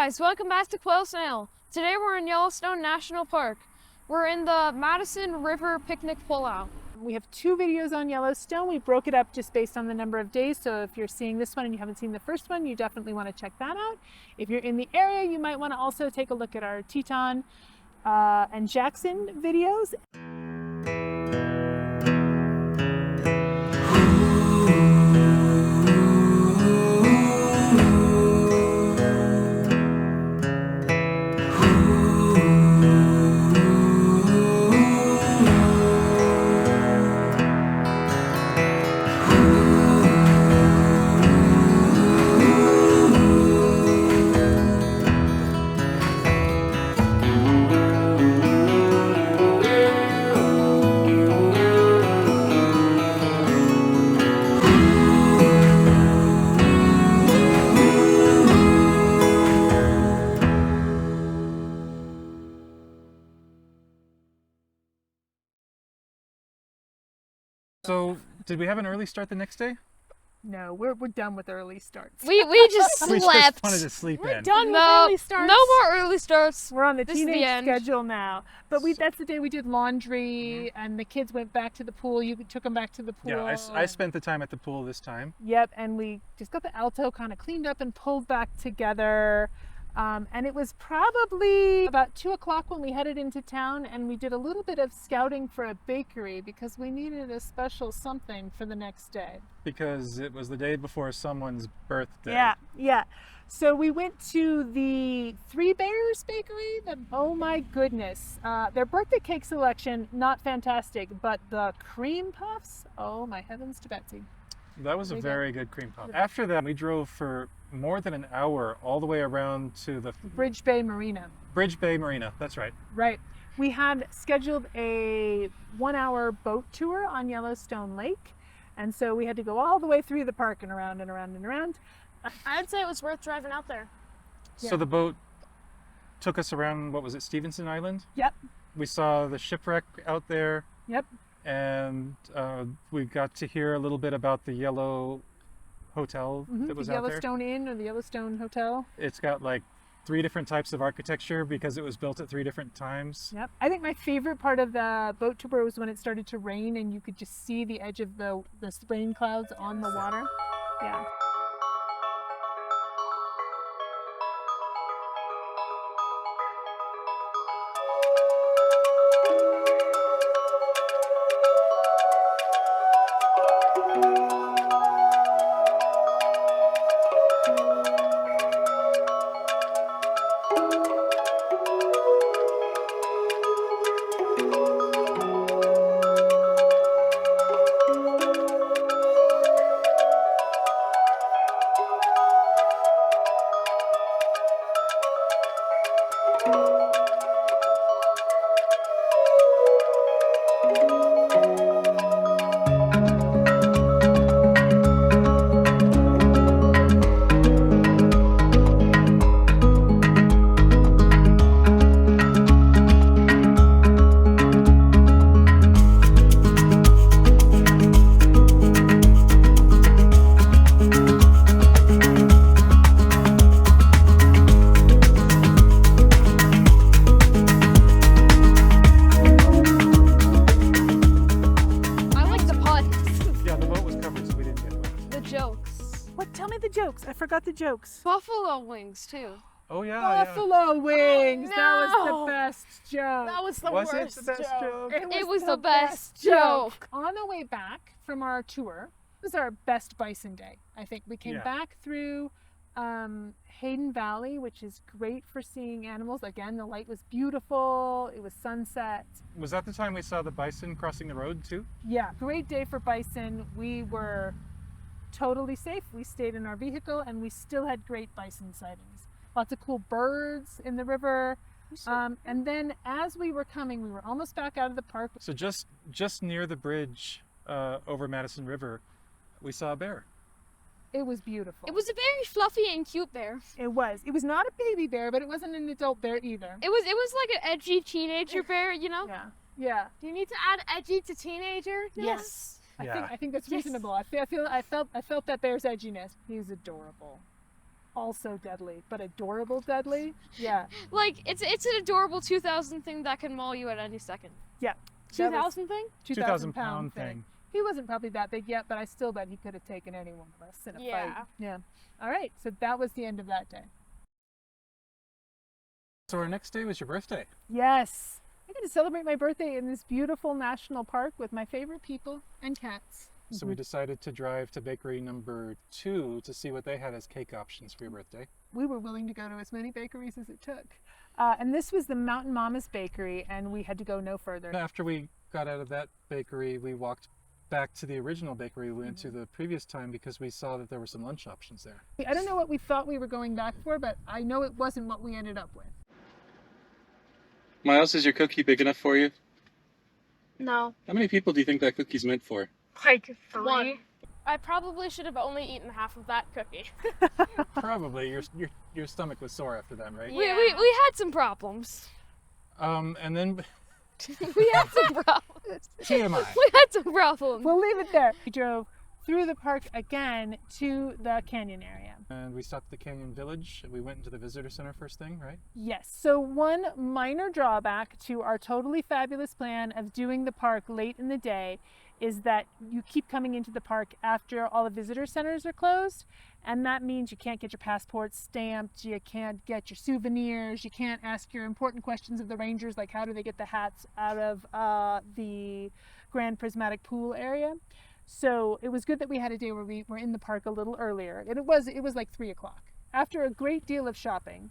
guys, welcome back to Quail Snail. Today we're in Yellowstone National Park. We're in the Madison River picnic pullout. We have 2 videos on Yellowstone. We broke it up just based on the number of days. So if you're seeing this one and you haven't seen the first one, you definitely want to check that out. If you're in the area, you might want to also take a look at our Teton and Jackson videos. So, did we have an early start the next day? No, we're done with early starts. We just slept. We just wanted to sleep We're in. done with early starts. No more early starts. We're on the This is the teenage end. schedule now. But that's the day we did laundry and the kids went back to the pool. You took them back to the pool. Yeah, I spent the time at the pool this time. Yep, and we just got the Alto kind of cleaned up and pulled back together. And it was probably about 2 o'clock when we headed into town, and we did a little bit of scouting for a bakery because we needed a special something for the next day. Because it was the day before someone's birthday. Yeah. So we went to the Three Bears Bakery. Oh my goodness. Their birthday cake selection, not fantastic, but the cream puffs, oh my heavens to Betsy. That was a very good cream puff. After that, we drove for more than an hour all the way around to the Bridge Bay Marina. Bridge Bay Marina, that's right. Right. We had scheduled a 1-hour boat tour on Yellowstone Lake. And so we had to go all the way through the park and around and around and around. I'd say it was worth driving out there. Yeah. So the boat took us around, what was it, Stevenson Island? Yep. We saw the shipwreck out there. Yep. And we got to hear a little bit about the Yellow Hotel that was the out there. Yellowstone Inn or the Yellowstone Hotel. It's got like 3 different types of architecture because it was built at 3 different times. Yep. I think my favorite part of the boat tour was when it started to rain and you could just see the edge of the rain clouds on the water. Yeah. I forgot the jokes. Buffalo wings too. Oh yeah. Buffalo wings. Oh, That was no. the best joke. That was the Was it worst the best joke? It was the best joke. On the way back from our tour, it was our best bison day. I think we came back through Hayden Valley, which is great for seeing animals. Again, the light was beautiful. It was sunset. Was that the time we saw the bison crossing the road too? Yeah, great day for bison. We were totally safe. We stayed in our vehicle and we still had great bison sightings. Lots of cool birds in the river. And then as we were coming, we were almost back out of the park. So just near the bridge over Madison River, we saw a bear. It was beautiful. It was a very fluffy and cute bear. It was. It was not a baby bear, but it wasn't an adult bear either. It was like an edgy teenager bear, you know? Yeah. Yeah. Do you need to add edgy to teenager? Yes. Yeah. I think that's reasonable. I felt that bear's edginess. He was adorable. also deadly, but adorable deadly. Yeah. Like, it's an adorable 2,000 thing that can maul you at any second. Yeah. 2,000 thing? 2,000 pound pound thing. He wasn't probably that big yet, but I still bet he could have taken any one of us in a fight. Yeah. All right. So that was the end of that day. So our next day was your birthday. Yes. I get to celebrate my birthday in this beautiful national park with my favorite people and cats. So we decided to drive to bakery number 2 to see what they had as cake options for your birthday. We were willing to go to as many bakeries as it took. And this was the Mountain Mama's Bakery, and we had to go no further. After we got out of that bakery, we walked back to the original bakery we went to the previous time because we saw that there were some lunch options there. I don't know what we thought we were going back for, but I know it wasn't what we ended up with. Miles, is your cookie big enough for you? No. How many people do you think that cookie's meant for? Like 3. I probably should have only eaten half of that cookie. Probably. Your stomach was sore after that, right? Yeah. We had some problems. And then We had some problems. TMI. We had some problems. We'll leave it there. We drove through the park again to the canyon area. And we stopped at the Canyon Village. We went into the visitor center first thing, right? Yes. So one minor drawback to our totally fabulous plan of doing the park late in the day is that you keep coming into the park after all the visitor centers are closed. And that means you can't get your passport stamped, you can't get your souvenirs, you can't ask your important questions of the rangers, like how do they get the hats out of the Grand Prismatic Pool area. So it was good that we had a day where we were in the park a little earlier. And it was like 3 o'clock. After a great deal of shopping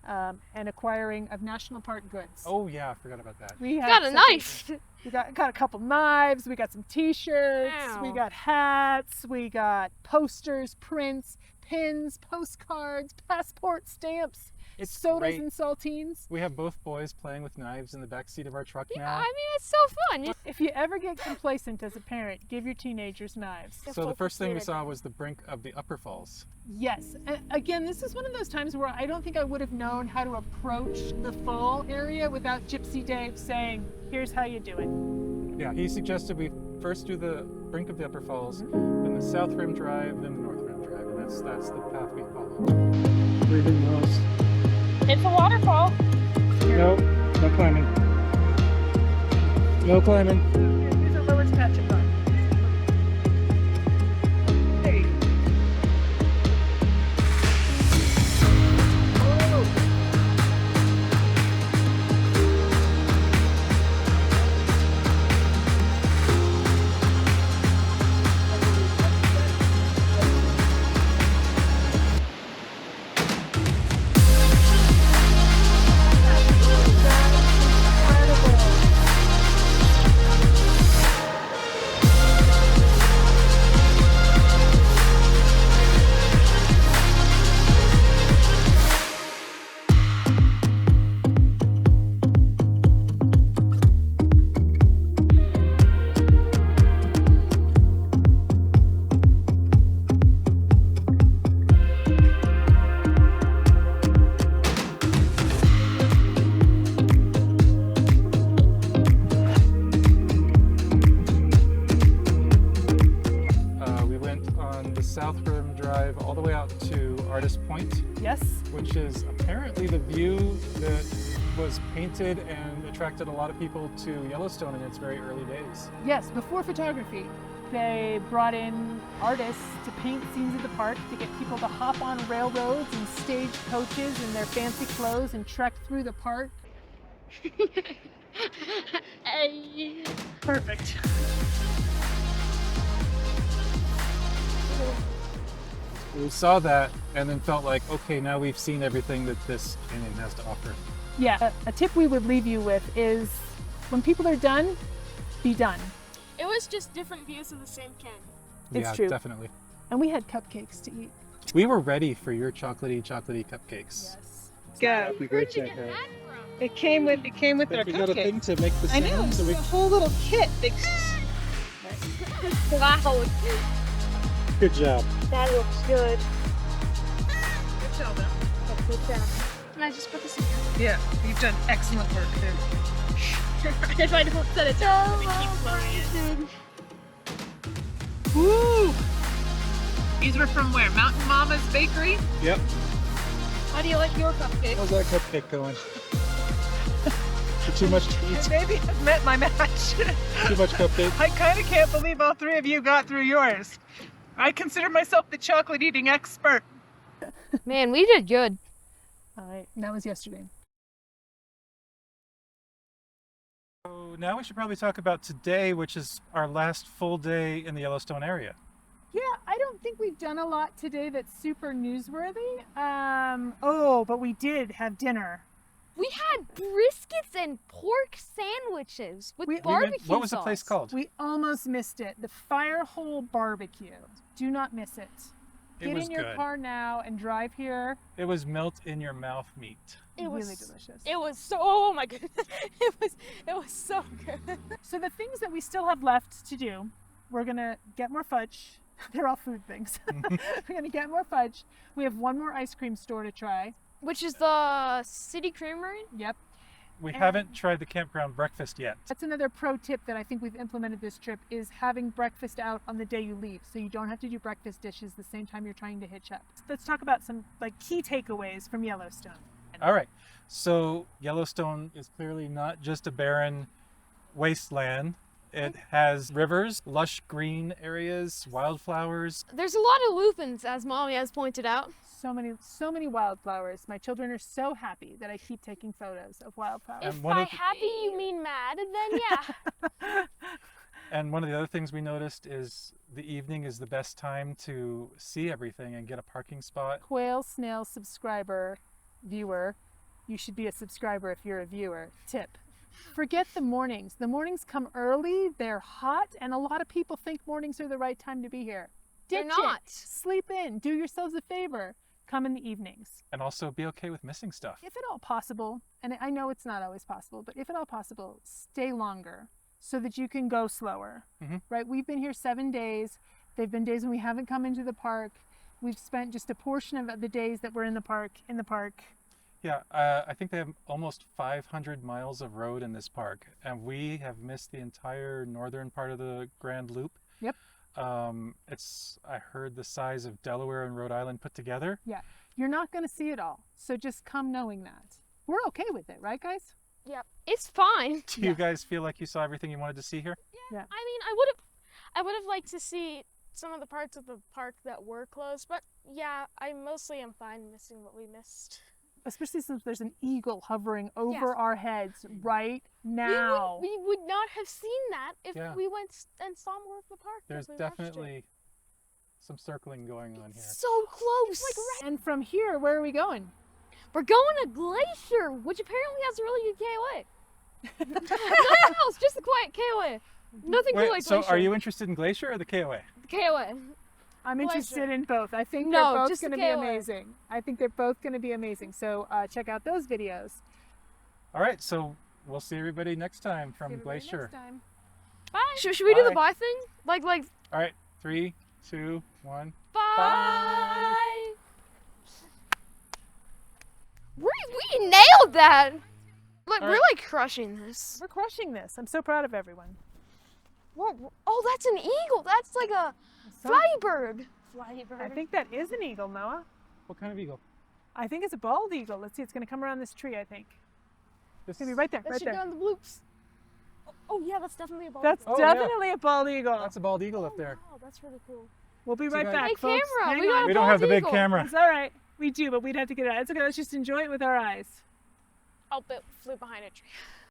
and acquiring of national park goods. Oh yeah, I forgot about that. We Got a knife. We got a couple knives, we got some t-shirts, Ow. we got hats, we got posters, prints, pins, postcards, passport stamps, It's sodas great. and saltines. We have both boys playing with knives in the back seat of our truck Yeah, now. I mean, it's so fun. If you ever get complacent as a parent, give your teenagers knives. So the first thing we saw was the brink of the Upper Falls. Yes. Again, this is one of those times where I don't think I would have known how to approach the fall area without Gypsy Dave saying, here's how you do it. Yeah, he suggested we first do the brink of the Upper Falls, then the South Rim Drive, then the North Rim Drive, and that's the path we followed. Breathing nose. It's a waterfall. No, no climbing. No climbing. Here's a lowest patch of fun. There you go. South Rim Drive all the way out to Artist Point, Yes. which is apparently the view that was painted and attracted a lot of people to Yellowstone in its very early days. Yes, before photography, they brought in artists to paint scenes of the park to get people to hop on railroads and stage coaches in their fancy clothes and trek through the park. Hey. Perfect. We saw that and then felt like, okay, now we've seen everything that this canyon has to offer. Yeah, a tip we would leave you with is when people are done, be done. It was just different views of the same canyon. It's Yeah, true. definitely. And we had cupcakes to eat. We were ready for your chocolatey cupcakes. Go. Where'd you get that from? It came with their You got a thing cupcakes. to make the I know, sound, so we... a whole little kit. Wow, Good job. that looks good. Good job, though. Good job. Can I just put this in here? Yeah, you've done excellent work there. If I don't set it down, we keep blowing it. Woo! These were from where? Mountain Mama's Bakery? Yep. How do you like your cupcake? How's that cupcake going? Too much to eat? Maybe I've met my match. Too much cupcake? I kind of can't believe all three of you got through yours. I consider myself the chocolate eating expert. Man, we did good. All right, that was yesterday. So now we should probably talk about today, which is our last full day in the Yellowstone area. Yeah, I don't think we've done a lot today that's super newsworthy. But we did have dinner. We had briskets and pork sandwiches with We barbecue What was the sauce. place called? We almost missed it. The Firehole BBQ. Do not miss it. It Get was in your good. car now and drive here. It was melt in your mouth meat. It was really delicious. It was so. Oh my goodness! It was so good. So the things that we still have left to do, we're gonna get more fudge. They're all food things. We're gonna get more fudge. We have one more ice cream store to try. Which is the City Creamery. Yep. We And- haven't tried the campground breakfast yet. That's another pro tip that I think we've implemented this trip is having breakfast out on the day you leave. So you don't have to do breakfast dishes the same time you're trying to hitch up. Let's talk about some key takeaways from Yellowstone. All right. So Yellowstone is clearly not just a barren wasteland. It has rivers, lush green areas, wildflowers. There's a lot of lupins, as Mommy has pointed out. So many wildflowers. My children are so happy that I keep taking photos of wildflowers. And If one by of the- happy you mean mad, then yeah. And one of the other things we noticed is the evening is the best time to see everything and get a parking spot. Quail snail subscriber, viewer. You should be a subscriber if you're a viewer. Tip. Forget the mornings. The mornings come early, they're hot, and a lot of people think mornings are the right time to be here. They're Ditch not. it. Sleep in. Do yourselves a favor. Come in the evenings. And also be okay with missing stuff. If at all possible, and I know it's not always possible, but if at all possible, stay longer so that you can go slower. Mhm. Right? We've been here 7 days. They've been days when we haven't come into the park. We've spent just a portion of the days that we're in the park. Yeah, I think they have almost 500 miles of road in this park, and we have missed the entire northern part of the Grand Loop. Yep. It's, I heard, the size of Delaware and Rhode Island put together. Yeah. You're not going to see it all. So just come knowing that. We're okay with it, right, guys? Yep. It's fine. Do you guys feel like you saw everything you wanted to see here? I mean, I would have liked to see some of the parts of the park that were closed, but yeah, I mostly am fine missing what we missed. Especially since there's an eagle hovering over Yes. our heads right now. We would not have seen that if Yeah. we went and saw more of the park. There's as we watched it. definitely some circling going on here. So close. And from here, where are we going? We're going to Glacier, which apparently has a really good KOA. Nothing else, just a quiet KOA. Nothing cool Wait, like so Glacier. are you interested in Glacier or the KOA? The KOA. I'm Glacier. interested in both. I think No, they're both just the going to be KOA. amazing. I think they're both going to be amazing. So check out those videos. All right, so we'll see everybody next time from See everybody Glacier. next time. Bye. Should we do the Bye. bye thing? Like, All right, 3, 2, 1. bye. We nailed that. Look, All we're right. like crushing this. We're crushing this. I'm so proud of everyone. Oh, that's an eagle. That's like a fly bird. I think that is an eagle, Noah. What kind of eagle? I think it's a bald eagle. Let's see. It's going to come around this tree, I think. This It's going to be right there, That right should go there. on the bloops. Oh yeah, that's definitely a bald That's eagle. Oh, yeah. definitely a bald eagle. That's a bald eagle up there. Wow, that's really cool. We'll be So right guys- back, Hey, folks. camera, Hang we got on. a We don't have the big eagle. camera. It's all right. We do, but we'd have to get it out. It's okay. Let's just enjoy it with our eyes. Oh, it flew behind a tree.